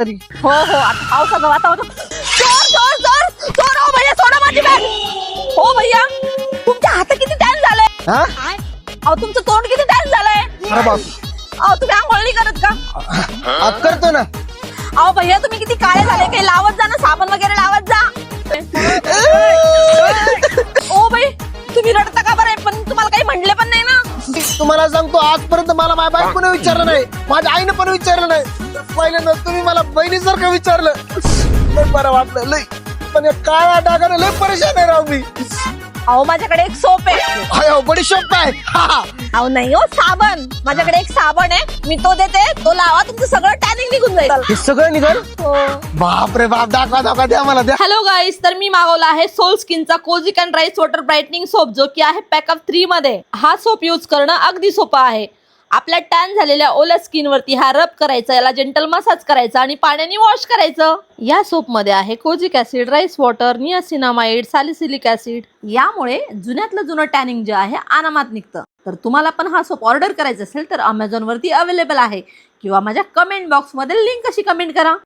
तरी हो हो आता पावसाचं वातावरण. चोर चोर चोर चोर हो भैया सोडा माझी बॅग. हो भैया तुमच्या हात किती टॅन झालंय. हा अहो तुमचं तोंड किती टॅन झालंय. अरे बाप अहो तुम्ही आंघोळ नाही करत का. आज करतो ना. अहो भैया तुम्ही किती काळे झाले. काही लावत जा ना साबण वगैरे लावत जा. ओ बाई तुम्ही रडता का बरं. पण तुम्हाला काही म्हणले पण नाही ना. तुम्हाला सांगतो आजपर्यंत मला माझ्या बायकोने विचारलं नाही, माझ्या आईने पण विचारलं नाही. पहिल्यांदा तुम्ही मला बहिणीसारखं विचारलं. लय बरं वाटलं लय. पण या काळ्या डागाने लय परेशान आहे राव मी. अहो माझ्याकडे एक सोप आहे. अहो बडी शॉप आहे. अहो नाही हो साबण. माझ्याकडे एक साबण आहे मी तो देते. तो लावा तुमचं सगळं टॅनिंग निघून जाईल. हे सगळं निघाल. बाप रे बाप दाखवा दाखवा द्या मला द्या. हॅलो गाईस तर मी मागवला आहे सोल स्किनचा kojic and rice water brightening soap जो की आहे पॅकअप 3 मध्ये. हा सोप यूज करणं अगदी सोपं आहे. आपल्या टॅन झालेल्या ओल्या स्किन वरती हा रब करायचा, याला जेंटल मसाज करायचा आणि पाण्याने वॉश करायचं. या सोप मध्ये आहे kojic acid, rice water, niacinamide, salicylic acid. यामुळे जुन्यातलं जुनं टॅनिंग जे आहे अनामात निघतं. तर तुम्हाला पण हा सोप ऑर्डर करायचा असेल तर अमेझॉन वरती अवेलेबल आहे किंवा माझ्या कमेंट बॉक्स मध्ये लिंक कशी कमेंट करा.